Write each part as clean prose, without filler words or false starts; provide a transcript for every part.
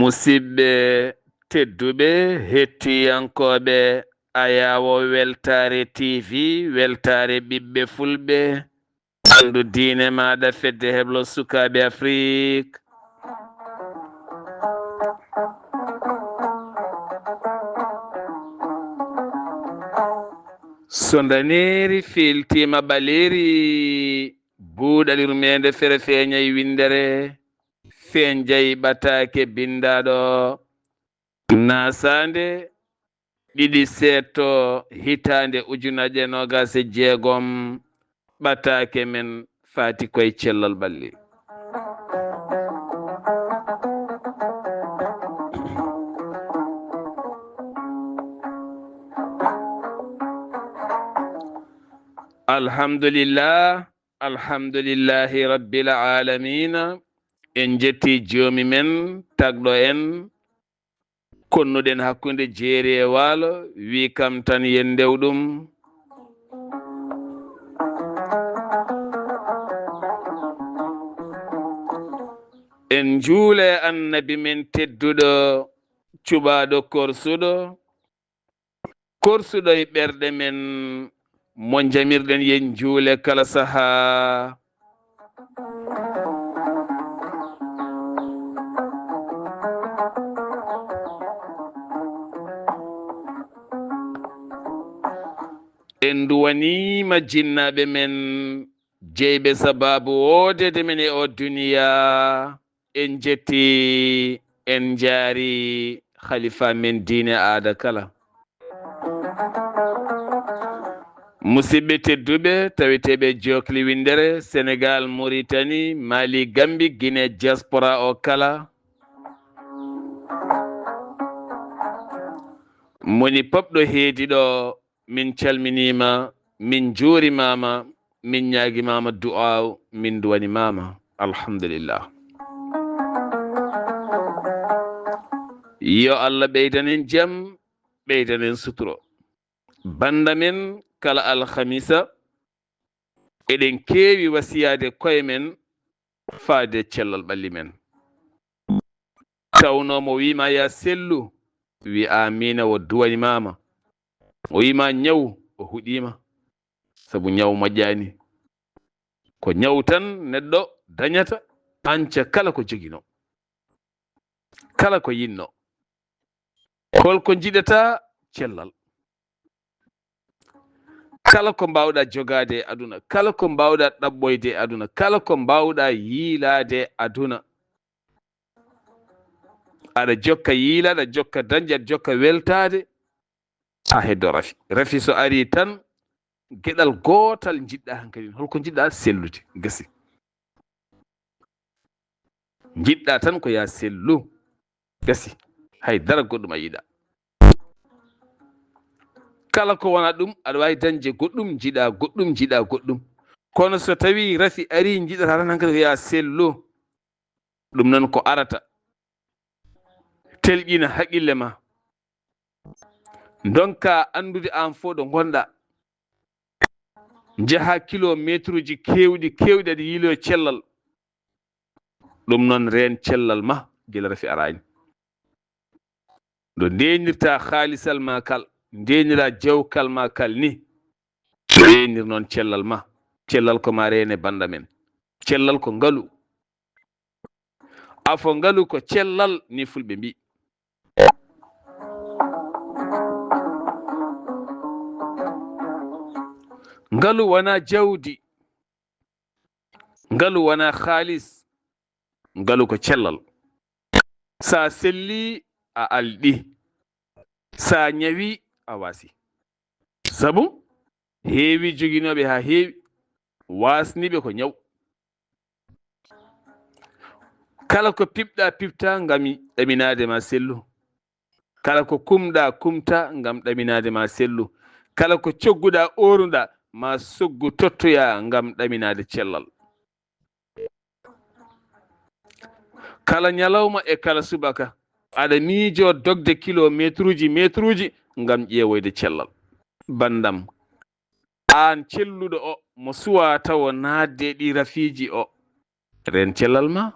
Musidɓe tedduɓe hettiyankoɓe Ayawo Weltare TV weltare ɓiɓɓe fulɓe andu diine maɗa fedde heblo sukaɓe Afrique so daneri filtima ɓaleri buuɗalirmede fere feeñay windere fenjay ɓatake bindaɗo nasande ɗiɗi seeto hitande ujunaje nogase jeegom ɓatake men fati koye cellal ɓalli alhamdulillahi rabbil alamina en jetti joomi men tagɗo en konnuɗen hakkunde jeeri e waalo wi kam tan yen ndewɗum en juule annabi men tedduɗo cuɓaɗo korsuɗo e ɓerɗe men mo jamirɗen yen juule kala saha en duwanima jinnaɓe men jeyɓe sababu wodede men e o duniya en jetti en jaari khalifa men diine aada kala musidɓe tedduɓe taweteɓe jokli windere Sénégal Mauritanie Mali Gambie Guinée diaspora o kala moni popɗo heediɗo min calminima min juurimama min ñaguimama du'aw min duwanimama alhamdulillah yo Allah ɓeydanen jaam ɓeydanen suturo banda men kala alhamisa eɗen keewi wasiyade koye men faade cellal ɓalli men tawno mo wima ya sellu wi amina wo duwanimama o wima ñaw o huɗima sabu ñaw moƴƴani ko ñaw tan neɗɗo dañata anca kala ko jogino kala ko yinno holko jiɗata cellal kala ko mbawɗa jogade e aduna kala ko mbawɗa ɗaɓɓoyde e aduna kala ko mbawɗa yiilade e aduna aɗa jokka yiilade aɗa jokka dañde aɗa jokka weltade ha heddo rafi so ari tan gueɗal gotal jiɗɗa hankadi holko jiɗɗa sellude gasi jiɗɗa tan ko ya sellu gasi haydara goɗɗum a yiɗa kala ko wona ɗum aɗa wawi dañde goɗɗum jiɗa goɗɗum kono so tawi rafi ari jiɗata tan hankadi ko ya sellu ɗum noon ko arata telƴina haqqille ma donka andude an fo ɗo gonɗa jaaha kilométre uji kewɗi aɗa yiilo cellal ɗum noon reen cellal ma gila rafi arani ɗo ndenirta haalisal ma kal ndenira jawkal ma kal ni renir noon cellal ma cellal ko ma rene banda men cellal ko ngalu afo ngalu ko cellal ni fulɓe mbi ngalu wona jawdi ngalu wona haalis ngalu ko cellal sa selli a alɗi sa ñawi a wasi sabu heewi joginoɓe ha heewi wasniɓe ko ñaw. kala ko piɓɗa piɓta ngam ɗaminade ma sellu, kala ko kumɗa kumta ngam ɗaminade ma sellu, kala ko cogguɗa oruɗa ma soggu tottoya ngam ɗaminade cellal. kala ñalawma e kala subaka aɗa miijo dogde kilométre uji ngam ƴeewoyde cellal. bandam an celluɗo o mo suwa tawa naatde ɗi rafiji o ren cellal ma.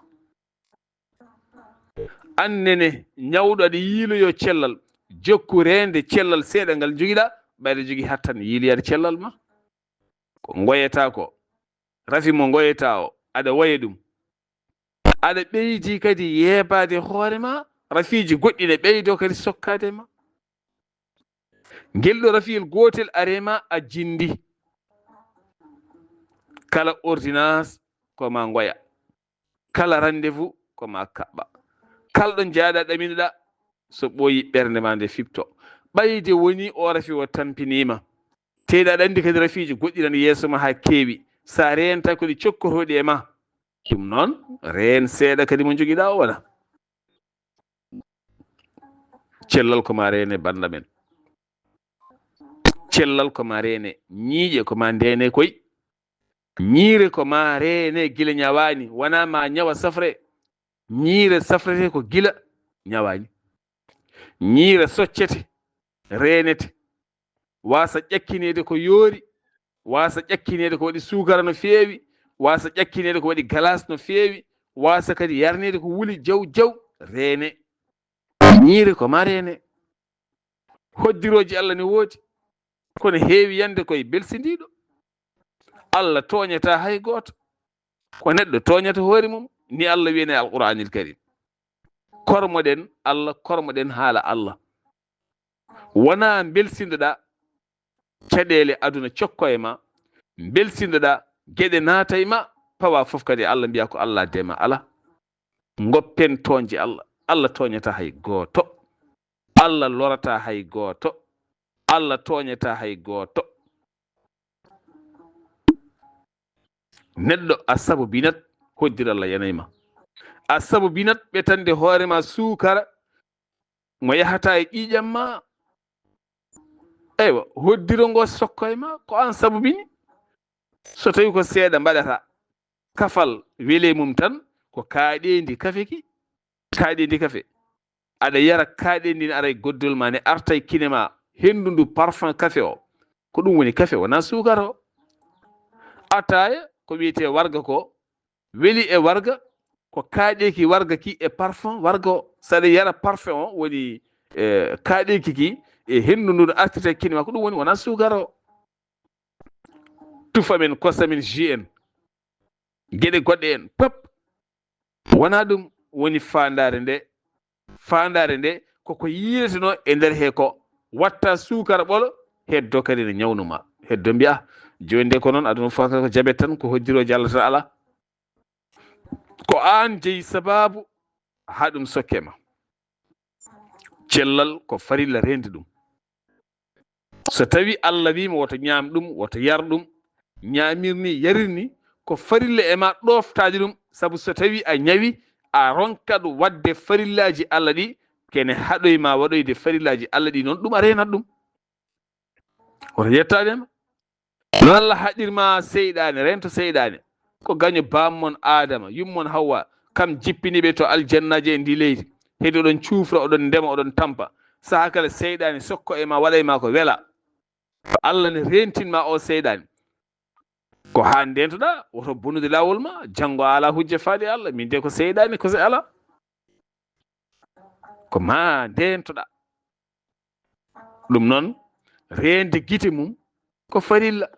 annene ñawɗo aɗa yiiloyo cellal jokku rende cellal seeɗa ngal jogiɗa ɓayde jogui hattan yiiloyade cellal ma. ko goyeta ko rafi mo goyeta o aɗa waya ɗum, aɗa ɓeydi kadi yeebade hoore ma, rafiji goɗɗi ne ɓeydo kadi sokkade ma. ngel ɗo rafiyel gotel arema a jindi. kala ordonnance koma goya, kala rendez-vous koma kaɓɓa, kala ɗo jaaɗa ɗaminoɗa so ɓooyi ɓernde ma nde fipto. ɓayde woni o rafi o tampinima, teɗa aɗa andi kadi rafiji goɗɗi nan yeeso ma ha keewi, sa renta koɗi cokkotoɗi e ma, ɗum noon reen seeɗa kadi mo joguiɗa o wona. cellal koma rene banda men, cellal koma rene ñiiƴe, koma ndene koy ñiire koma rene gila ñawani, wona ma ñawa safre. ñiire safrete ko gila ñawani. ñiire soccete renete, wasa ƴakkinede ko yoori, wasa ƴakkinede ko waɗi sukara no feewi, wasa ƴakkinede ko waɗi galas no feewi, wasa kadi yarnede ko wuli jaw jaw rene. ñiire koma rene. hoddiroji Allah ne woodi, kono heewi yande koye belsidiɗo. Allah toñata hay goto, ko neɗɗo toñata hoore mum, ni Allah wiyene e alqur'anil karim. kormoɗen Allah, kormoɗen haala Allah. wona belsindoɗa caɗele aduna cokko e ma, belsindoɗa gueɗe naata e ma, pawa foof kadi Allah mbiya ko Allah dema ala. goppen toñje Allah. Allah toñata hay goto, Allah lorata hay goto, Allah toñata hay goto. neɗɗo a sabu binat hoddir Allah yanayma, a sabu binat ɓetande hoorema sukara mo yahata e ƴiƴam ma. eywa hoddiro ngo sokko e ma, ko an sabu bini. so tawi ko seeɗa mbaɗata, kafal weele mum tan ko kaaɗendi kafeki, kaaɗendi kafe aɗa yara kaaɗendi ne ara e goddol ma, ne arta e kine ma, hendu ndu parfum kafe o ko ɗum woni kafe, wona sukara o. ataya ko wiyete warga ko weli e warga ko kaaɗeki warga ki e parfum warga o. saɗa yara parfum o woni kaaɗeki ki e hendu ndu artita e kine ma, ko ɗum woni, wona sukara o. tufa men, kosa men, jus en, gueɗe goɗɗe en pop wona ɗum woni fandare nde. fandare nde koko yireteno e nder he ko watta sukara ɓolo, heddo kadi ne ñawnuma, heddo mbiya joni nde ko noon aduna fof ko jabet tan, ko hoddiroje Allah tan ala. ko an jeeyi sababu ha ɗum sokkema. cellal ko farilla rende ɗum. so tawi Allah wima woto ñaam ɗum, woto yar ɗum, ñamirni yarirni, ko farilla e ma ɗoftade ɗum. saabu so tawi a ñawi a ronkat wadde farillaji Allah ɗi, kene haɗoy ma waɗoyde farillaji Allah ɗi, noon ɗum a renat ɗum, woto yettadema. non Allah haɗirma seyɗane, rento seyɗane ko gaño bammon Adama, yummon Hawwa, kam jippiniɓe to aljannaji e ndi leydi, heedi oɗon cuufra, oɗon ndema, oɗon tampa. saha kala seyɗane sokko e ma, waɗa e ma ko wela. Allah ne rentinma o seyɗane, ko ha ndentoɗa woto bonude lawol ma, janggo ala hujja faade Allah, min de ko seyɗane kose ala, ko ma ndentoɗa. ɗum noon rende guite mum ko farilla.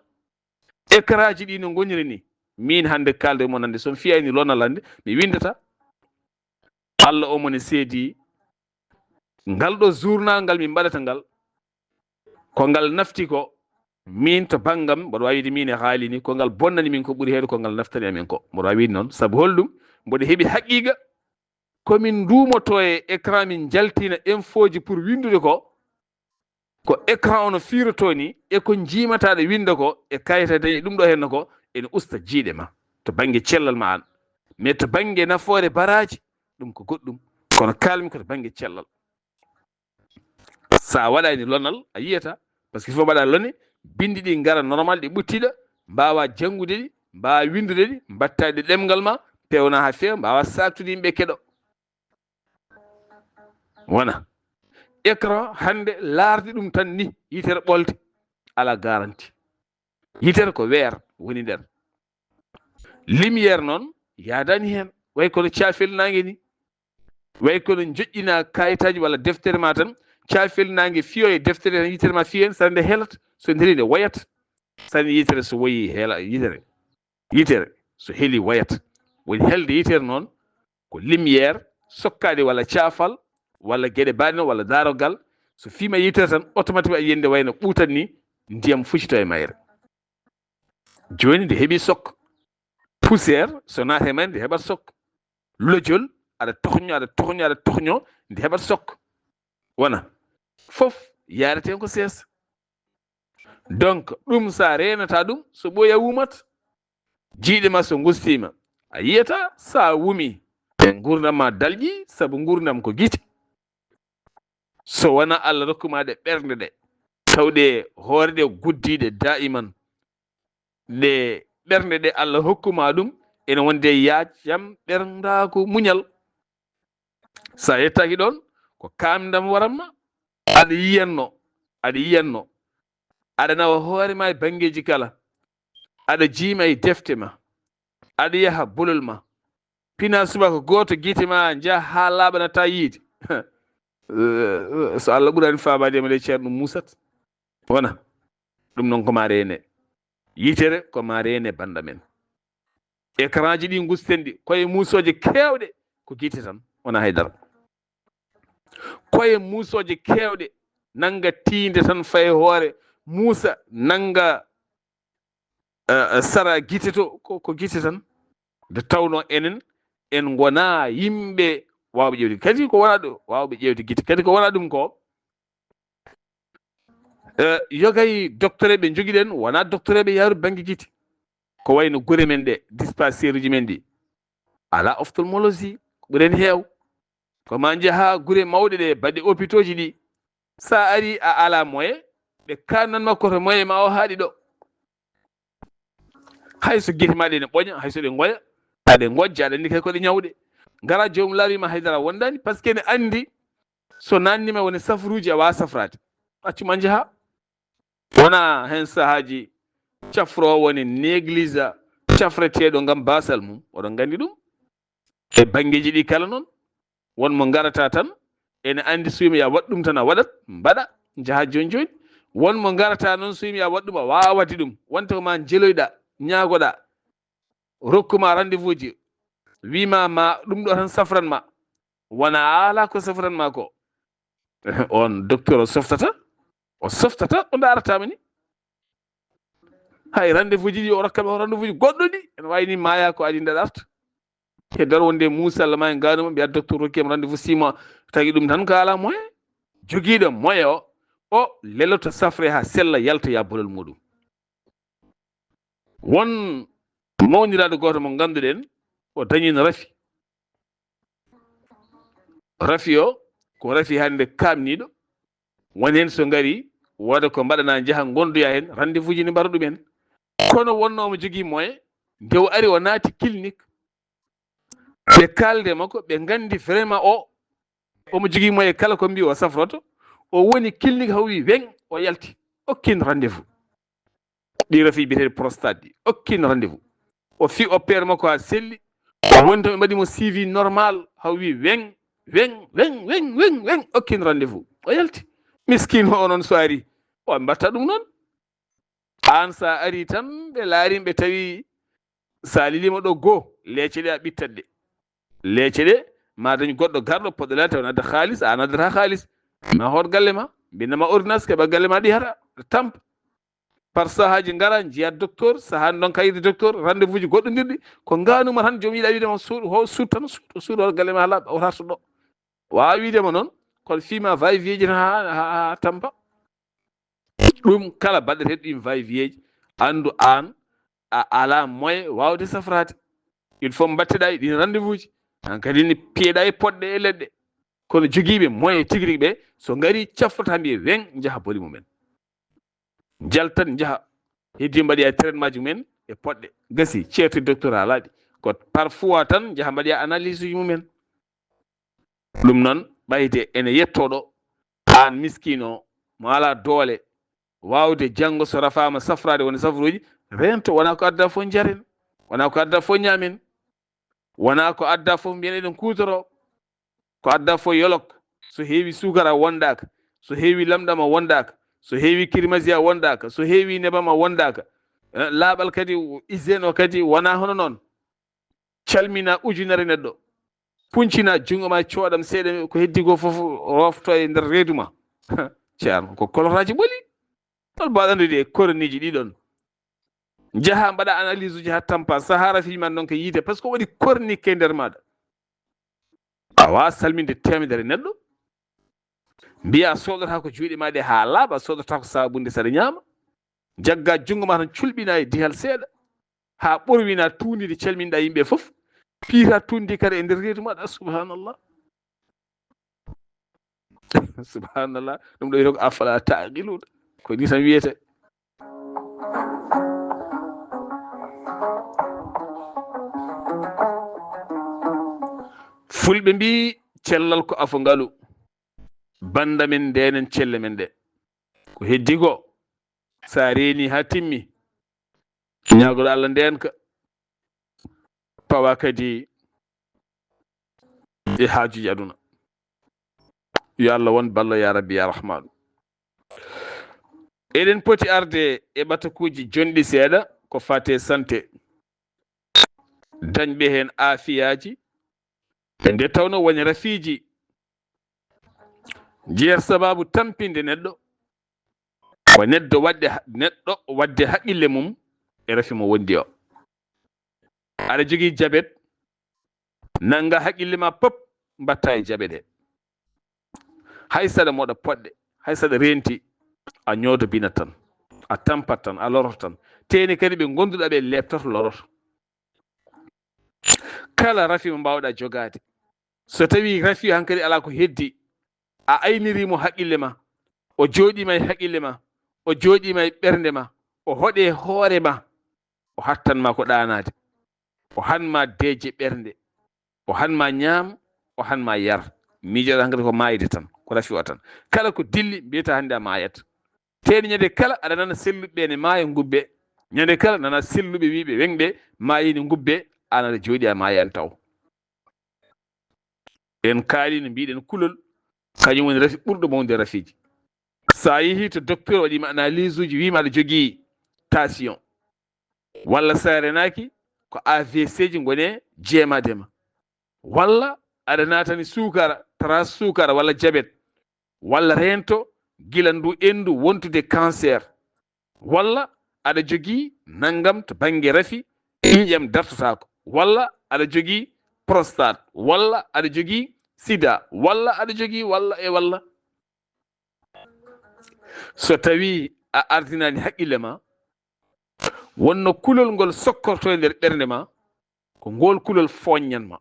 écran ji ɗi no goniri ni, min hande kalde mon hande somi fiyani lonal hande mi windata. Allah o mone seedi ngal ɗo journal ngal min mbaɗata ngal, ko ngal nafti ko min to banggam, mboɗo wawi wiide min e haali ni, ko ngal bonnani min ko ɓuuri heede ko ngal naftani amin ko, mboɗo wawi wiide noon. saabu holɗum, mboɗo heeɓi haqiqa komin dumoto e écran min jaltina info ji pour windude ko, ko écran ono fiiroto ni e ko jiimataɗe winda ko e kayita dañi ɗum ɗo henno ko ene usta jiiɗe ma to banggue cellal ma an mais to banggue nafoore baraji ɗum ko goɗɗum kono kalmi koto banggue cellal sa waɗani lonal a yiyata par ce que il faut mbaɗa lone bindi ɗi gara normal ɗi ɓuttiɗa mbawa janngude ɗi mbawa windude ɗi mbattaɗe ɗemgal ma pewna ha feewa mbawa saktude yimɓe keɗo wona écran hande laarde ɗum tan ni yitere ɓolde ala garanti yitere ko weer woni nder lumiére noon yadani hen way kono cafelnangue ni way kono joƴƴina kayitaji walla deftere ma tan cafelnangue fiyo e deftere tan yitere ma fiyen sande helata so nderi nde wayata sani yitere so wayi heela yitere so heeli wayata woni helde yitere noon ko lumiére sokkade walla caafal walla gueɗe baɗe walla darogal so fima yitere tan automatiquement a yiyande wayno ɓuutan ni ndiyam fuccito e mayre joni nde heeɓi sokka poussiére so naate men nde heɓat sokka lojol aɗa tohño nde heɓat sokka wona fof yareten ko seesa donc ɗum sa renata ɗum so ɓooya wumata jiiɗe ma so gustima a yiyata sa wumi e gurdam ma dalƴi saabu gurdam ko guite so wona Allah rokkuma ɗe ɓernde ɗe tawɗe hoore ɗe guddiɗe daiman ɗe ɓernde ɗe Allah hokkuma ɗum ene wonde yaajam ɓerdako muñal sa yettaki ɗon ko kamdam waranma aɗa yiyanno aɗa nawa hoorema e bangeji kala aɗa jiima e defte ma aɗa yaha bolol ma pina subaka goto guite ma jaa ha laaɓanata yiide so Allah ɓurani famade ma le ceerno musat wona ɗum noon koma rene yitere koma rene banda men écran ji ɗi gusten ɗi koye musoje kewɗe ko guite tan wona haydara koye musoje kewɗe nanga tiinde tan faye hoore muusa nanga sara guite to ko guite tan nde tawno enen en gona yimɓe wawɓe ƴewde kadi ko wona ɗo wawɓe ƴewde guite kadi ko wona ɗum ko yogay docteur eɓe joguiɗen wona docteur eɓe yaaru banggue guite ko wayno guure men ɗe dispensaire uji men ɗi ala ophtalmologie ko ɓuuren heew koma jaaha guure mawɗe ɗe baɗɗe hôpitaux ji ɗi sa ari a ala moyen ɓe kannanma koto moyen ma o haaɗi ɗo hayso guite ma ɗe ne ɓoña hayso ɗe goya aɗe gojja aɗa andi kay koɗe ñawɗe gara jomum laarima haydara wondani par ce que ne andi so nannima woni safruji a wawa safrade accuma jaaha wona hen sahaji cafro woni néglige cafreteɗo gam basal mum oɗon gandi ɗum e banggueji ɗi kala noon wonmo garata tan ene andi suymi ya waɗ ɗum tan a waɗat mbaɗa jaaha joni joni wonmo garata noon suymi ya waɗ ɗum a wawade ɗum wonta ko ma jeeloyɗa ñaagoɗa rokkuma rendez-vous ji wima ma ɗum ɗo tan safranma wona ala ko safranma ko on docteur o softata o daratama ni hay rendez-vous ji ɗi o rokkama o rendez-vous ji goɗɗo ɗi ene wayni maya ko adi ndeɗarta e nder wonde musalla ma e ganuma mbiya docteur rokkima rendez-vous 6 mois tagui ɗum tan ko ala moyen joguiɗo moyen o leloto safre ha sella yalta ya bolol muɗum won mawniraɗo goto mo ganduɗen o dañino rafi o ko rafi hande kamniɗo woni hen so gari woda ko mbaɗana jaaha gondoya hen rendez-vous ji ne mbara ɗumen kono wonnomo jogui moyen nde o ari o naati clinique ɓe kalde makko ɓe gandi vraiment omo jogui moyen kala ko mbi o safroto o woni clinique haw wi weng o yalti okkino rendez-vous ɗi rafi biyeteɗe prostate ɗi okkino rendez-vous o fi opére makko ha selli o woni to ɓe mbaɗimo suivi normal haw wi weng okkino rendez-vous o yalti miskine o noon so ari o mbatta ɗum noon an sa ari tan ɓe laarim ɓe tawi sa lilima ɗo goho leece ɗe a ɓittat ɗe leece ɗe ma dañi goɗɗo garɗo poɗɗo laa taw nadda haalis a naddata haalis ma hoot galle ma mbindama ordonnance keɓa galle ma ɗi hara tampa par sahaji ngara jiya docteur sahani ɗon kayide docteur rendez-vous ji goɗɗodirɗi ko ganuma tan joom yiiɗa widema suut tan suuɗo galle ma laaɓa o tarta ɗo wawa widema noon kono fima va et vient ji tan ha tampa ɗum kala baɗɗeteɗo ɗin va-et-vient andu an a ala moyen wawde safrade. Il faut mbatteɗa e ɗin rendez-vous ji han kadi ni piyeɗa e poɗɗe e leɗɗe kono jogiiɓe moyen tigi rigui ɓe so ngari caffata mbiye wen jaaha boli mumen jaltan jaaha heddi mbaɗoya traitement ji mumen e poɗɗe gasi ceerto docteur alaɗi ko parfois tan jaaha mbaɗoya analyse uji mumen. ɗum noon ɓayde ene yettoɗo an miskino mo ala doole wawde janggo so rafama safrade woni safruji rento wona ko adda fof jaren wona ko adda fof ñamen wona ko adda fof mbiyen eɗen kutoro ko adda fof yolok so heewi sukara wondaka so heewi lamɗam a wondaka so heewi kirmasia wondaka so heewi nebam a wondaka laaɓal kadi hygiéne o kadi wona hono noon calmina ujunere neɗɗo puncina jungo ma coɗam seeɗa ko heddi ko fof rofto e nder reedu ma ceerno ko kolotaji ɓoli ɗon mbaɗa andude e koroniji ɗiɗon jaaha mbaɗa analyse uji ha tampa sahara fiman noon ko yiide par ce que waɗi cornique e nder maɗa a wawa salminde temedere neɗɗo mbiya soɗota ko juuɗe maɗe ha laaɓa soɗota ko sabunde saɗa ñaama jagga jungo ma tan culɓina e dihal seeɗa ha ɓorwina tundide calminɗa yimɓe fof piita tundi kadi e nder reedu maɗa subhanallah subhanallah ɗum ɗo wiyete ko afala taqiluɗa ko ni tan wiyete. fulɓe mbi cellal ko afo ngalu banda men ndenen celle men ɗe ko heddi ko sa reeni ha timmi ñagoɗo Allah ndenka pawa kadi e haajuji aduna yo Allah won ballo ya rabbi ya rahmanu. eɗen poti arde e ɓatakuji jonɗi seeɗa ko fate santé dañɓe hen aafiyaji e nde tawno woni rafiji jeer sababu tampinde neɗɗo ko neɗɗo wadde haqqille mum e rafi mo wondi o. aɗa jogui jabet nanga haqqille ma pop mbatta e jabet he hay saɗa moɗa poɗɗe hay saɗa renti a ñoodo bina tan a tampat tan a loroto tan teni kadi ɓe gonduɗa ɓe lebtoto loroto. kala rafi mo mbawɗa jogade so tawi rafi hankkadi ala ko heddi a aynirimo haqqille ma o jooɗima e haqqille ma o jooɗima e ɓernde ma o hoɗe hoore ma o hattanma ko ɗanade o hanma deeje ɓernde o hanma ñaam o hanma yar miijoɗa hankkadi ko mayde tan ko rafi o tan kala ko dilli mbiyata hannde a mayat teeni ñande kala aɗa nana selluɓe ne maaya gubbe ñande kala nana selluɓe wiɓe wengɓe mayini gubbe an aɗa jooɗi a mayan taw. en kaali no mbiɗen kulol kañum woni rafi ɓurɗo mawde rafiji. sa yeehi to docteur waɗima analyse uji wima aɗa jogui tension walla sa renaki ko AVC ji gone jeemadema walla aɗa natani sukara trace sukara walla diabete walla rento gila ndu endu wontude cancer walla aɗa jogui naggam to banggue rafi ƴiƴam dartotako walla aɗa jogui prostate walla aɗa jogui sida walla aɗa jogui walla e walla. so tawi a ardinani haqqille ma wonno kulol ngol sokkorto e nder ɓernde ma ko ngol kulol foññanma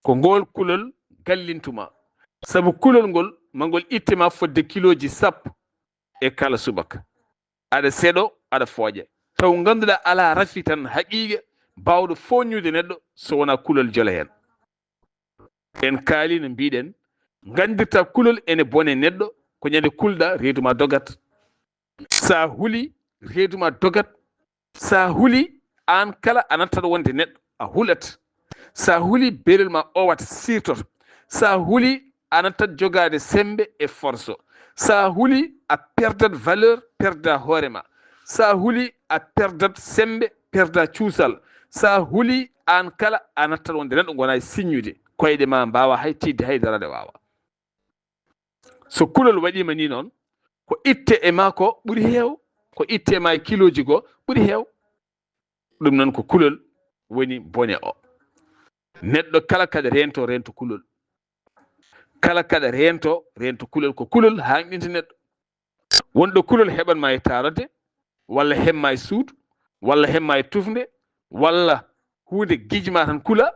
ko ngol kulol gallintuma sabu kulol ngol mangol ittema fodde kiloji sappo e kala subaka aɗa seeɗo aɗa fooƴa taw ganduɗa ala rafi tan haqiqa bawɗo foññude neɗɗo so wona kulol jole hen. en kaali no mbiɗen gandirta kulol ene bone neɗɗo ko ñande kulɗa reeduma dogat sa huuli reeduma dogat sa huuli an kala a nattaɗo wonde neɗɗo a huulat sa huuli belel ma owata sirtoto sa huuli a nattat jogade sembe e force sa huuli a perdat valeur perda hoorema sa huuli a perdat sembe perda cuusal sa huuli an kala a nattat wonde neɗɗo gona e signude koyɗe ma mbawa hay tidde haydarade wawa. so kulol waɗima ni noon ko itte e ma ko ɓuuri heew ko itte e ma e kiloji go ɓuuri heew. ɗum noon ko kulol woni bone o. neɗɗo kala kaɗa rento kulol kala kaɗa rento kulol ko kulol hanɗinta neɗɗo wonɗo kulol heɓanma e tarode walla hemma e suudu walla hemma e tufde walla hunde gijma tan kula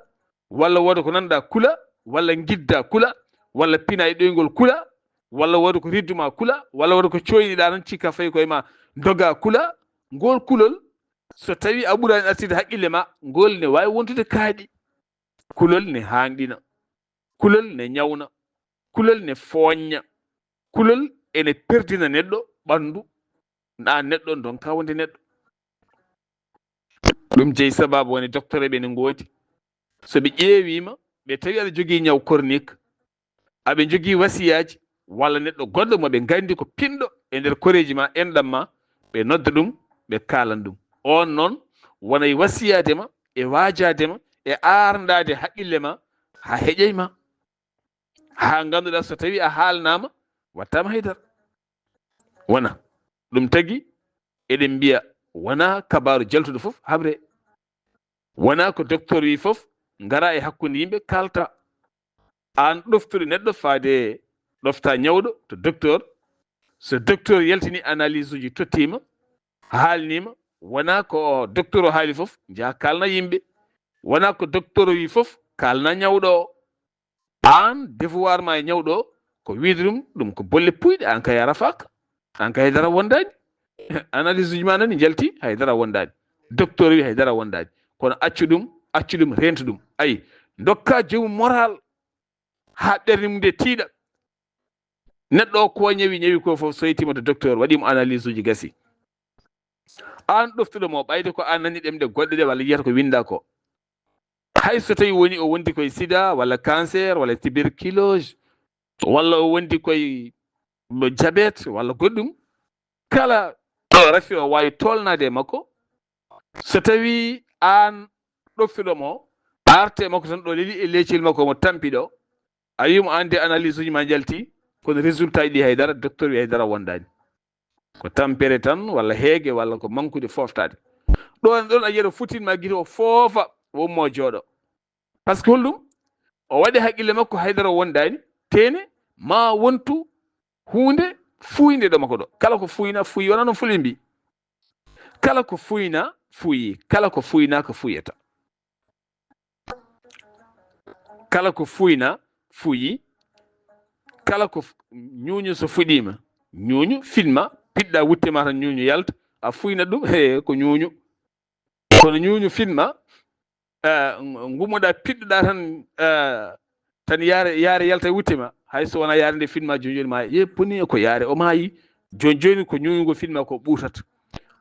walla woda ko nanɗa kula walla gidda kula walla pina e ɗoygol kula walla woda ko ridduma kula walla woda ko coyniɗa tan cikka fayi koye ma doga kula ngol kulol so tawi a ɓurani artide haqqille ma ngol ne wawi wontude kaaɗi kulol ne hanɗina kulol ne ñawna kulol ne fooñña kulol ene perdina neɗɗo ɓandu na neɗɗo donka wonde neɗɗo ɗum jeyi sababu woni docteur eɓe ne ngoodi so ɓe ƴeewima ɓe tawi aɗa jogii ñaw cornique aɓe jogii wasiyaji walla neɗɗo goɗɗo moɓe gandi ko pinɗo e nder koreji ma enɗam ma ɓe nodda ɗum ɓe kalan ɗum on noon wona e wasiyadema e waajadema e arndade haqqille ma ha heƴeyma ha ganduɗa so tawi a haalnama wattama haydara wona ɗum tagui eɗen mbiya wona kabaru jaltuɗo foof habre wona ko docteur wi foof ngara e hakkude yimɓe kalta an ɗoftude neɗɗo faade ɗofta ñawɗo to docteur so docteur yaltini analyse uji tottima haalnima wona ko docteur o haali foof jaa kalna yimɓe wona ko docteur o wi foof kalna ñawɗo o an devoir ma e ñawɗo o ko wiide ɗum ko bolle puyɗe an ka yara faka an ka haydara wondani analyse uji ma nani jalti haydara wondani docteur wi haydara wondani kono accu ɗum rento ɗum ayi dokka jomum moral ha ɓerde mum nde tiiɗa neɗɗo o ko ñawi ko fof so yettima to docteur waɗimo analyse uji gasi an ɗoftuɗo mo ɓayde ko an nani ɗemɗe goɗɗe ɗe walla yiyata ko winda ko hay so tawi woni o wondi koye sida walla cancer walla tuberculose walla o wondi koye diabète walla goɗɗum kala ɗo rafi o wawi tolnade e makko so tawi an ɗoftuɗo mo arte makko tan ɗo leli e leccel makko mo tampi ɗo a wimo an de analyse uji ma jalti kono résultat ji ɗi haydara docteur wi haydara wondani ko tampere tan walla heege walla ko mankude foftade ɗon a yiyata futinma guite o foofa wonmo jooɗo par ce que holɗum o waɗi haqqille makko haydara wondani tene ma wontu hunde fuyde ɗo makko ɗo kala ko fuyna fuyi wona noon fulɓe mbi kala ko fuyna fuyi kala ko fuynaka fuyata kala ko fuyna fuyi kala ko ñuñu so fuɗima ñuñu filma piɗɗa wutte ma tan ñuñu yalta a fuyna ɗum ko ñuñu kono ñuñu filma gummoɗa piɗɗoɗa tan yaare yalta e wutte ma hay so wona yaare nde filma joni ma yepponi ko yaare o maayi joni ko ñuñugo filma ko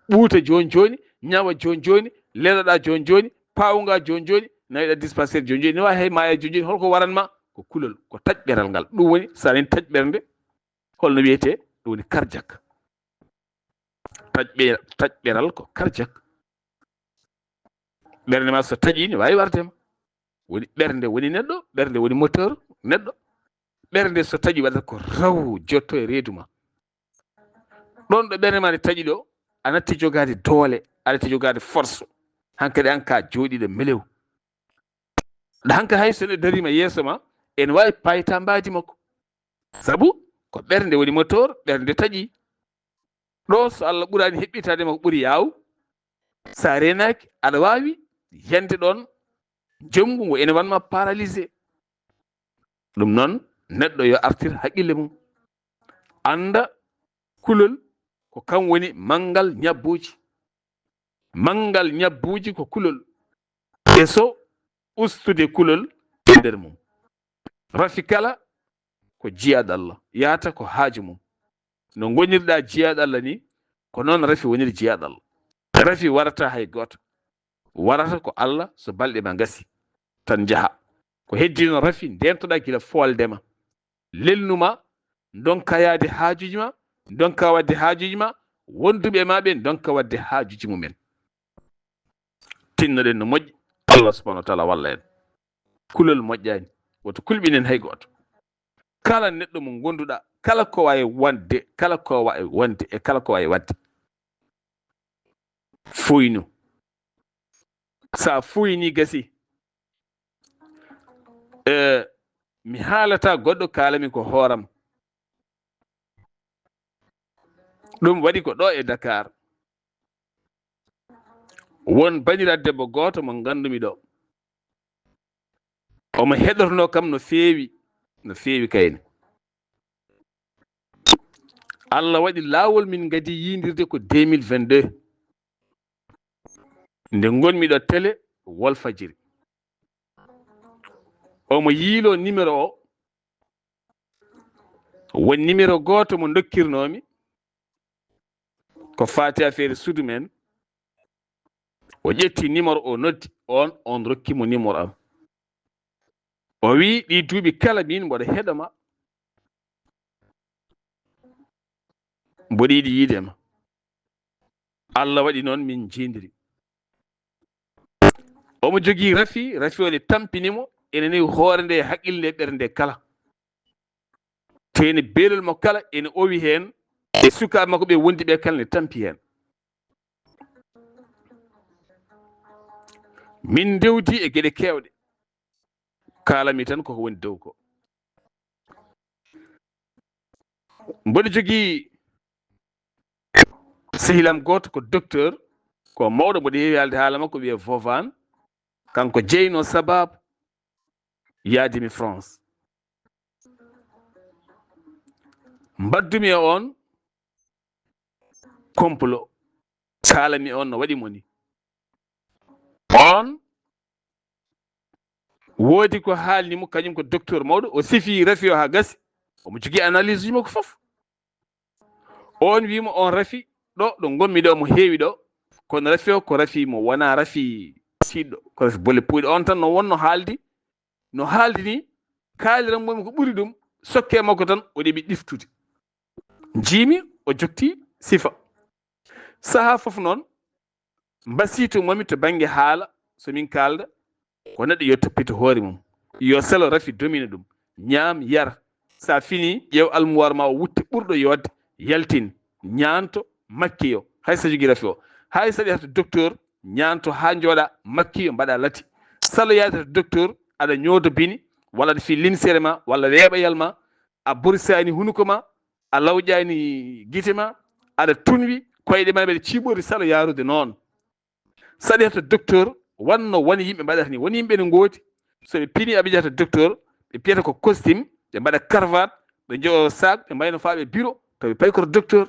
ɓuuta joni ñawa joni leloɗa joni pawga joni nawiɗa dispensaire joni ne wawi hay maya joni holko waranma ko kulol ko taƴɓeral ngal ɗum woni sa nani taƴɓerde holno wiyete ɗum woni cardiaque taƴɓeral ko cardiaque ɓernde ma so taƴi ne wawi wardema woni ɓernde woni neɗɗo ɓernde woni moteur neɗɗo ɓernde so taƴi waɗata ko raw jotto e reedu ma ɗon ɗo ɓernde ma nde taƴi ɗo a natti jogade doole a natti jogade force hankkadi an ka jooɗiɗo melew ɗa hanka hay so neɗɗo darima yeeso ma ene wawi payta mbadi makko sabu ko ɓernde woni moteur ɓernde taƴi ɗo so Allah ɓurani heɓɓitade makko ɓuuri yaw sa renaki aɗa wawi yande ɗon jomgu ngu ene wanma paralysé ɗum noon neɗɗo yo artir haqqille mum anda kulol ko kam woni manggal ñabbuji ko kulol e so ustude kulol e nder mum rafi kala ko jiyaɗo Allah yahata ko haaju mum no gonirɗa jiyaɗo Allah ni ko noon rafi woniri jiyaɗo Allah rafi warata hay goto warata ko Allah so balɗe ma gasi tan jaaha ko heddi noon rafi ndentoɗa gila foldema lelnuma donka yaade haajuji ma donka wadde haajuji ma wonduɓe ma ɓe donka wadde haajuji mumen tinnoɗen no moƴƴi Allah subhanahu wa taala walla en kulol moƴƴani woto kulɓinen hay goto kala neɗɗo mo gonduɗa kala ko wawi wonde e kala ko wawi wadde fuynu sa fuyni gasi mi haalata goɗɗo kalami ko hooram ɗum waɗi ko ɗo e Dakar won baniraɗo debbo goto mo gandumi ɗo omo heɗorno kam no feewi kayne. Allah waɗi laawol min gadi yindirde ko 2022 nde gonmi ɗo télé Walfadjri. omo yiilo numéro o won numéro goto mo dokkirnomi ko fati affaire suudu men. o ƴetti numéro o noddi on rokkimo numéro am. o wi ɗi duuɓi kala min mboɗo heɗoma mboɗo yiɗi yiidema. Allah waɗi noon min jindiri. omo jogii rafi o ne tampinimo ene nawi hoore nde haqqille ɓernde kala. to ene beelol mo kala ene owi hen e sukaɓe makko ɓe wondi ɓe kala ne tampi hen. min dewdi e gueɗe kewɗe kalami tan koko woni dow ko. mboɗo jogii sehilam goto ko docteur ko mawɗo mboɗo heewi haalde haala makko wiye Vovan. kanko jeyno sababu yaadimi France. mbaddumi e on complot kalami on no waɗimo ni. on woodi ko haalnimo kañum ko docteur mawɗo o sifi rafi o ha gasi omo jogii analyse uji makko fof. on wimo on rafi ɗo gonmi ɗo mo heewi ɗo kono rafi o ko rafi mo wona rafi siɗɗo ko rafi bolle puyɗo. on tan no wonno haaldi ni kaaliran momi ko ɓuri ɗum sokke makko tan o ɗeɓi ɗiftude. jiimi o jokti sifa saha fof noon mbasito momi to banggue haala somin kalda ko neɗɗo yo toppito hoore mum yo selo rafi domina ɗum ñaam yar sa fini ƴeew almuwar ma o wutte ɓurɗo yodde yaltin ñaanto makkiyo hay so jogui rafi o. hay saɗa yahata docteur ñaanto ha jooɗa makkiyo mbaɗa lati. salo yaade to docteur aɗa ñoodo bini walla aɗa fi limsere ma walla weeɓayal ma a borsani hunuko ma a lawƴani guite ma aɗa tunwi koyɗe ma ɓeɗa ciiɓori salo yarude noon. saɗa yahata docteur wanno woni yimɓe mbaɗata ni woni yimɓe ne gooti soɓe pini aɓe jahata docteur ɓe piyata ko costume ɓe mbaɗa cravate ɓe joo sac ɓe mbayno faaɓe bureau to ɓe payi koto docteur.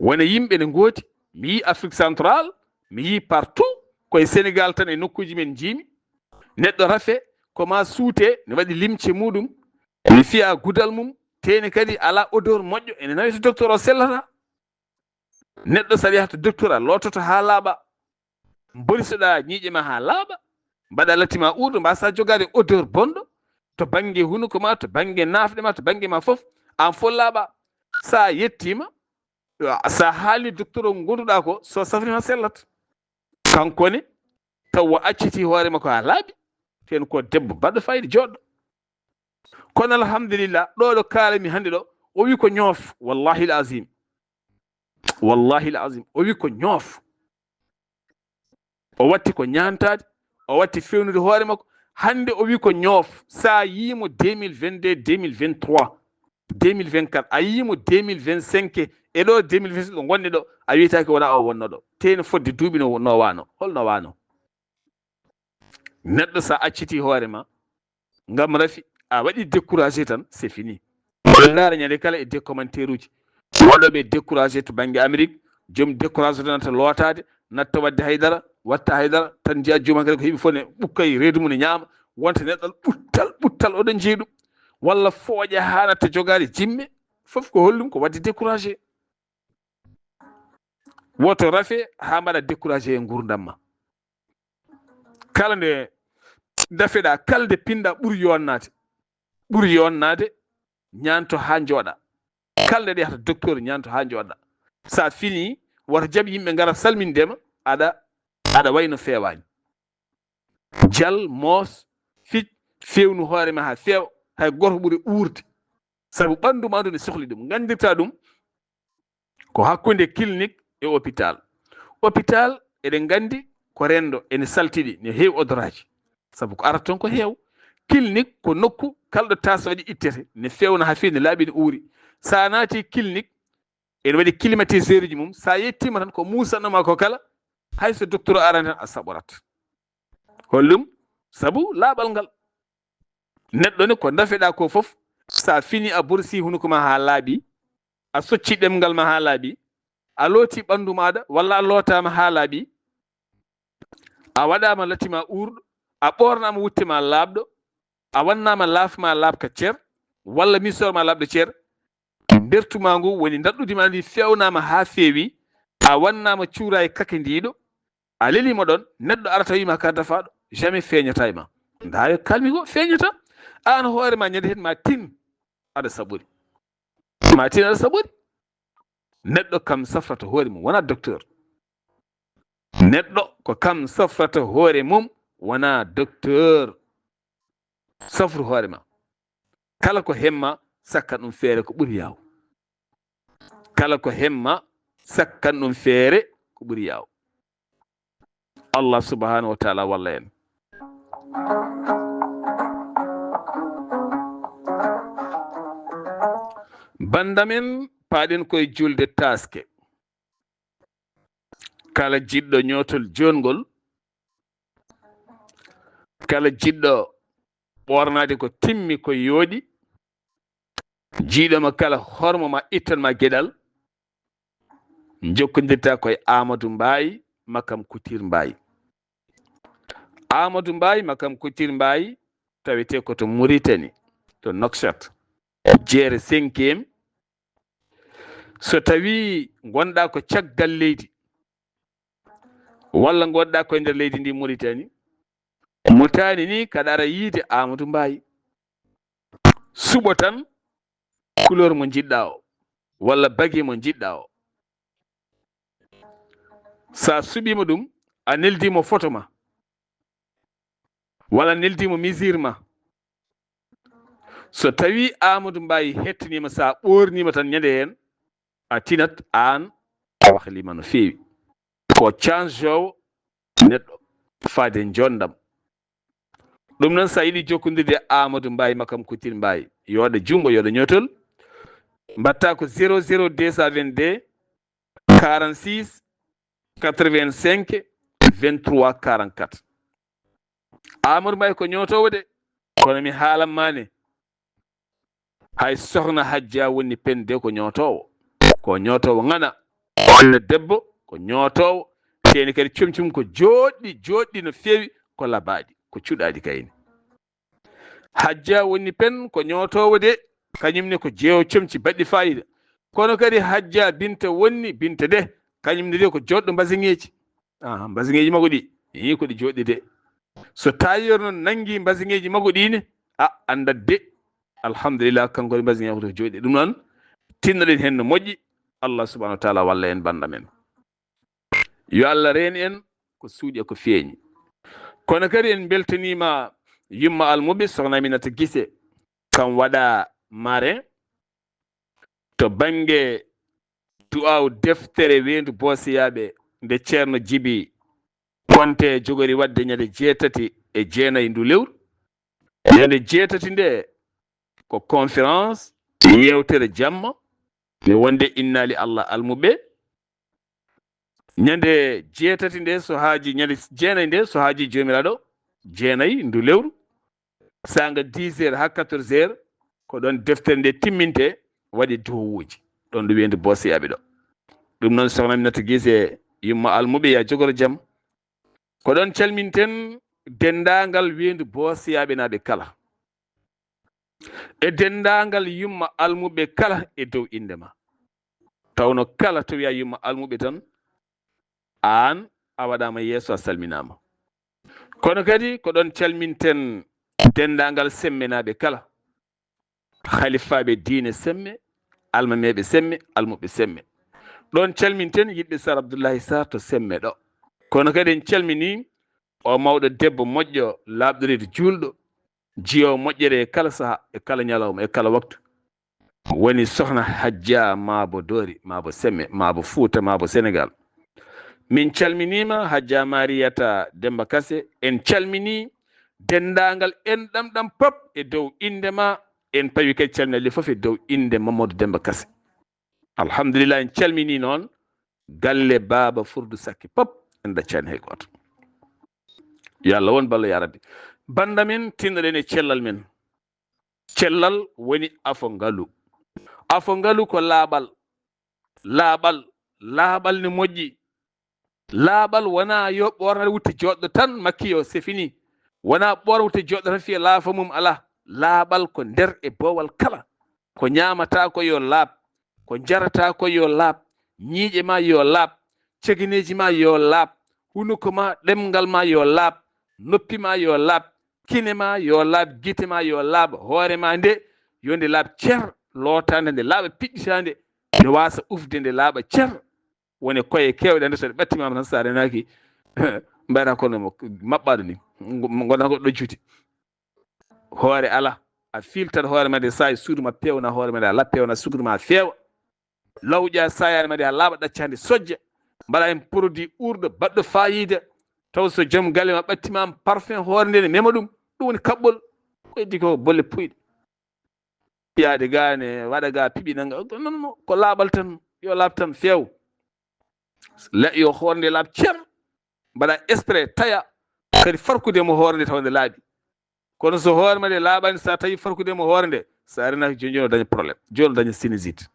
wona yimɓe ne gooti mi yi Afrique central mi yi partout koye Sénégal tan e nokkuji men jiimi neɗɗo rafe koma suute ne waɗi limce muɗum ne fiya gudal mum teni kadi ala odeur moƴƴo ene nawi to docteur o sellata. neɗɗo saɗa yaha to docteur a lototo ha laaɓa borisoɗa ñiiƴe ma ha laaɓa mbaɗa lattima urdo mbasa jogade odeur bonɗo to banggue hunuko ma to banggue nafɗe ma to banggue ma foof an fo laaɓa. sa yettima sa haali docteur o gonduɗa ko so safrima sellat. kankone taw o acciti hoore makko ha laaɓi ten ko debbo baɗɗo fayida joɗɗo. kono alhamdulillah ɗo kalami hande ɗo o wi ko ñoof wallahi l azim o wi ko ñoof o watti ko ñantade o watti fewnude hoore makko hande o wi ko ñoof. sa yimo 2022 2023 2024 a yimo 2025 e ɗo 2026 ɗo gonɗe ɗo a wiyatake wona o wonno ɗo teno fodde duuɓi no wano holno wano. neɗɗo sa acciti hoore ma ngam rafi a waɗi découragé tan c'est fini. oɗon laara ñande kala e commentaire uji woɗɗoɓe découragé to banggue Amérique joom découragé nata lootade natta wadde haydara watta haydara tan jiya jooma kadi ko heeɓi fof ne ɓukkay reedu mum ne ñaama wonta neɗɗo ɓuttal oɗon jeeyi ɗum walla fooƴa ha natta jogade jimme fof ko hollum ko wadde découragé. woto rafe ha mbaɗa découragé e gurdam ma. kala nde dafeɗa kala nde pinɗa ɓuuri yonnade ñanto ha jooɗa. kala nde yahata docteur ñanto ha jooɗa. sa fini woto jaaɓ yimɓe gara salmindema aɗa wayno fewani. jal moos fic fewnu hoore ma ha feewa hay goto ɓuuri urde saabu ɓandu ma ndu ne sohli ɗum. gandirta ɗum ko hakkude clinique e hôpital eɗen gandi ko rendo ene saltiɗi ne heewi odoraji saabu ko arata toon ko heew. clinique ko nokku kalɗo tasa waɗi ittete ne fewna ha fewi ne laaɓi ne uuri. sa naati clinique en waɗi climatiseur ji mum sa yettima tan ko musanoma ko kala hayso docteur o arani tan a saɓorat hollum sabu laaɓal ngal neɗɗo ne ko dafeɗa ko fof sa fini a borsi hunuko ma ha laaɓi a socci ɗemgal ma ha laaɓi a looti ɓandu maɗa walla a lootama ha laaɓi a waɗama latima urɗo a ɓornama wuttema laaɓɗo a wannama laafma laaɓka ceer walla misorma laaɓɗo ceer bertuma ngu woni daɗɗudima ndi fewnama ha feewi a wannama cuura e kake ndiɗo a lelima ɗon neɗɗo arata wima ka dafaɗo jamais feeñata e ma dayo kalmi go feeñata an hoorema ñande hen ma tin aɗa saɓori ma tin aɗa saɓori neɗɗo kam safrata hoore mum wona docteur neɗɗo ko kam safrata hoore mum wona docteur safru hoore ma kala ko hemma sakkan ɗum feere ko ɓuri yaw kala ko hemma sakkan ɗum feere ko ɓuri yaw Allah subhanahu wa taala walla en bandamen paaɗen koye julde taske kala jiɗɗo ñootol jongol kala jiɗɗo ɓornade ko timmi ko yooɗi jiiɗoma kala hormoma ittanma gueɗal jokkodirta koye Amadou Mbaye Makam Couture Mbaye Amadou Mbaye Makam Couture Mbaye tawete ko to Mauritanie to Nouakchott jeere 5e so tawi gonɗa ko caggal leydi walla gonɗa koye nder leydi ndi Mauritanie mutani ni kaɗa ara yiide Amadou Mbaye suɓo tan couleur mo jiɗɗa o walla bagui mo jiɗɗa o sa suɓima ɗum a neldimo photo ma walla neldimo mesure ma so tawi Amadou Mbaye hettanima sa ɓornima tan ñande hen a tinat an a wahlima no fewi ko change o neɗɗo faade jondam ɗum noon sa yiiɗi jokkodirde Amadou Mbaye Makam Couture Mbaye yoɗa jungo yoɗa ñootol mbatta ko 00 222 46 85 23 44 Amadou Mbaye ko ñootowo de kono mi haalanmane hay sohna Hajja woni pende ko ñootowo ngana walla debbo ko ñootowo keni kadi comcum ko joɗɗi no fewi ko labaɗi ko cuɗaɗi kayni Hajja woni pen ko ñootowo de kañumne ko jeewo comci baɗɗi fayida kono kadi Hajja Binta wonni Binta de kañumne de ko joɗɗo mbasigneji mbasigneji makko ɗi yi ko ɗi joɗɗi de so tailleur noon nangi mbasigneji makko ɗine andat de alhamdulillah kanko e mbasigneji ko to joɗɗi ɗum noon tinnoɗen hen no moƴƴi Allah subhanahu wa taala walla en banda men yo Allah reen en ko suuɗi e ko feeñi kono kadi en beltanima Yumma Almuɓe sohna Aminata Guissé kam waɗa marin to banggue du'aw deftere wendu bosiyaɓe nde ceerno Djiby Konté jogori wadde ñande 6 ndu lewru ñande 6 nde ko conférence yewtere jamma mi wonde innali Allah Almuɓe ñande 6 nde so haaji ñande 9 nde so haaji jomiraɗo 9 ndu lewru sanga 10 heures ha 14 heures ko ɗon deftere nde timminte waɗi duhowuji ɗon ɗo wiyendi bosiyaɓe ɗo ɗum noon sohna Aminata Guissé Yumma Almuɓe ya jogoro jaam ko ɗon calminten dendagal wiyendi bosiyaɓe naɓe kala e dendagal Yumma Almuɓe kala e dow indema tawno kala to wiya Yumma Almuɓe tan an a waɗama yeeso a salminama kono kadi ko ɗon calminten dendagal semmenaɓe kala halifaɓe diine semme almameɓe semme almuɓe semme ɗon calminten yiɗɓe Sar Abdoullahi Sarr to semme ɗo kono kadi en calmini o mawɗo debbo moƴƴo labɗorede julɗo jiyowo moƴƴere e kala saaha e kala ñalawma e kala waktu woni sohna Hajja Mabo Dori Mabo semme Mabo Fouta Mabo Sénégal min calminima Hajja Mariata Demba Kassé en calmini dendagal en ɗamɗam pop e dow indema en pawi kadi calminali fof e dow inde Mamadou Demba Kassé alhamdulillah en calmini noon galle baaba Furdu Sakki pop en daccani hay goto. yo Allah won ballo ya rabbi. banda men tinnoɗen e cellal men. cellal woni afo ngalu ko laaɓal ne moƴƴi. laaɓal wona yo ɓornade wutte joɗɗo tan makki yo c'est fini. wona ɓorna wutte joɗɗo tan fiya laafa mum ala. laaɓal ko nder e bowal kala. ko ñamata ko yo laaɓ, ko jarata ko yo laaɓ, ñiiƴe ma yo laaɓ, cegineji ma yo laaɓ, hunuko ma ɗemgal ma yo laaɓ, noppi ma yo laaɓ, kine ma yo laaɓ, gite ma yo laaɓ, hoore ma nde yo nde laaɓ cer, lootande nde laaɓa piɗɗitande nde wasa ufde nde laaɓa cer. woni koye kewɗe nde so ɗe ɓattimama tan sa renaki mbayata kono maɓɓaɗo ni gonɗa ko ɗojjuti. hoore ala a filtat hoore ma nde sa e suudu ma pewna hoore ma nde ala pewna suudu ma feewa. lawƴa sayare ma nde ha laaɓa ɗaccande sojja. mbaɗa hen produit urɗo baɗɗo fayida. taw so joom galle ma ɓattimama parfum hoore nde ne mema ɗum woni kaɓɓol. ko heddi ko bolle puyɗe. yaade ga ne waɗa ga piɓi nanga non ko laaɓal tan yo laaɓ tan feew. yo hoore nde laaɓ cer. mbaɗa esprit taya kadi farkudemo hoore nde taw nde laaɓi. kono so hoore ma nde laaɓani sa tawi farkudemo hoore nde sa renaki joni o daña probléme, joni o daña sinusite.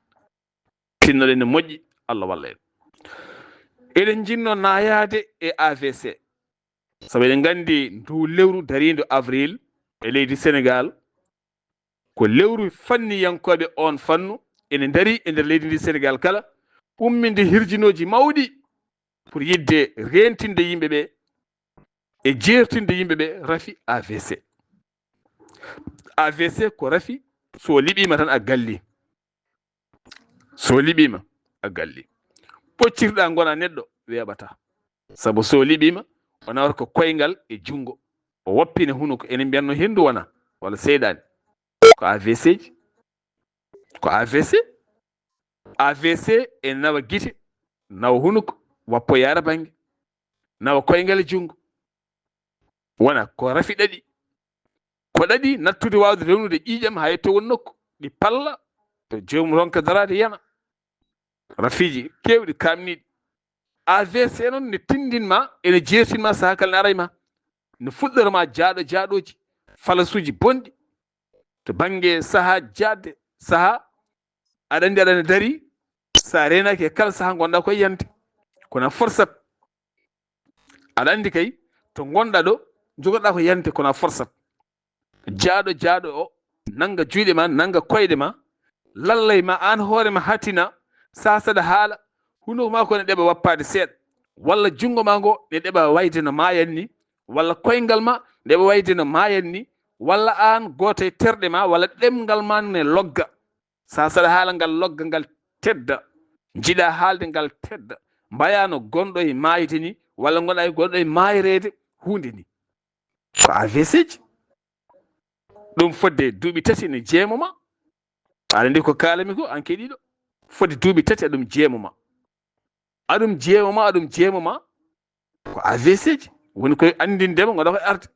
tinnoɗen ne moƴƴi Allah walla en. eɗen jinno nayade e AVC sabu eɗen gandi ndu lewru darido avril e leydi Sénégal ko lewru fanniyankoɓe on fannu ene dari e nder leydi ndi Sénégal kala umminde hirjinoji mawɗi pour yidde rentinde yimɓeɓe e jertinde yimɓeɓe rafi AVC. AVC ko rafi so liɓima tan a galli. so liɓima a galli. ɓoccirɗa gona neɗɗo weeɓata sabu so liɓima o nawata ko koyngal e jungo o woppine hunuko enen mbiyanno hendu wona walla seyɗani ko AVC ji. ko AVC e nawa guite, nawa hunuko, wappo yara bange, nawa koyngal e jungo. wona ko rafi ɗaɗi. ko ɗaɗi nattude wawde rewnude ƴiƴam ha yetto won nokku ɗi palla to jomum ronka darade yana. rafiji kewɗi kamniɗi. AVC noon ne tindinma ene jertinma saha kala ne arayma ne fuɗɗoroma jaaɗoji falasuji bonɗi to banggue saaha jadde saaha aɗa andi aɗane dari sa renaki e kala saaha gonɗa koye yante kono forsat. aɗa andi kay to gonɗa ɗo jogoɗa ko yante kono forsat. jaaɗo o nanga juuɗe ma nanga koyɗe ma lallay ma an hoore ma hatina sa saɗa haala hunuko ma ko ne ɗeɓa wappade seeɗa walla jungo ma ngo ne ɗeɓa wayde no mayan ni walla koyngal ma ndeɓa wayde no mayan ni walla an goto e terɗe ma walla ɗemgal ma ne logga. sa saɗa haala ngal logga ngal tedda jiiɗa haalde ngal tedda mbayano gonɗo e mayde ni walla gonɗa e gonɗo e mayrede hunde ni ko AVC ji. ɗum fodde duuɓi tati ne jeemoma. aɗa andi ko kalami ko an keɗiɗo fodde duuɓi tati aɗum jeemoma ko AVC ji woni koye andindema goɗa koye arde.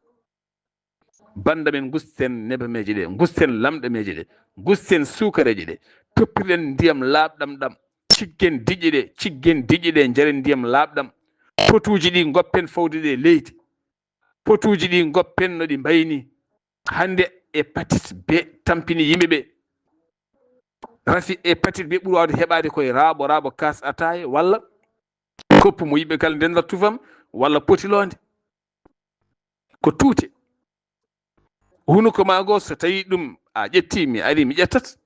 banda men gusten nebameje ɗe, gusten lamɗameje ɗe, gusten sukareje ɗe, toppirɗen ndiyam laaɓɗam ɗam, ciggen diƴƴe ɗe jaren ndiyam laaɓɗam. potuji ɗi goppen fawdude leydi, potuji ɗi goppen no ɗi mbayni. hande hépatite B tampini yimɓeɓe. rafi hépatite B ɓuuri wawde heɓade koye raaɓo kas ataye walla koppu mo yimɓe kala ndendata tufam walla potilonde ko tuute. hunuko ma go so tawi ɗum a ƴetti mi ari mi ƴettat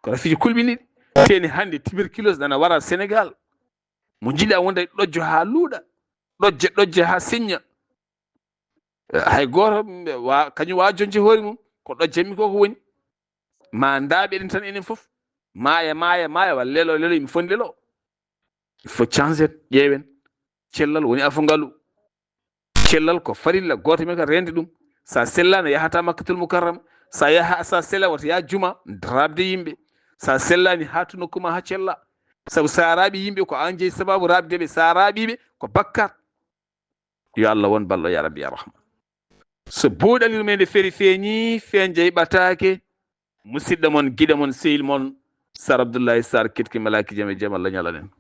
ko rafiji kulɓiniɗi. teni hande tuberculose nana wara Sénégal mo jiiɗa wonda ɗojjo ha luuɗa ɗojje ha signa. hay goto kañum wawa jonde hoore mum ko ɗojjanmi ko woni ma daaɓeɗen tan enen foof maaya walla lelo yimɓe fof lelo. il faut changer ƴeewen. cellal woni afo ngalu. cellal ko farilla goto men kam rende ɗum. sa sellani yahata Makkatul Mukarrama. sa sella wata ya juma rabde yimɓe. sa sellani hatu nokkuma ha cella sabu sa raaɓi yimɓe ko an jeeyi sababu rabdeɓe. sa raaɓiɓe ko bakkat. yo Allah won ballo ya rabbi ya rahma. so buuɗalil men nde feeri feeñi fen jeyɓatake musidɗo mon guiɗo mon sehil mon Sar Abdoulaye Sarr ketki malaki jame jam Allah ñalanen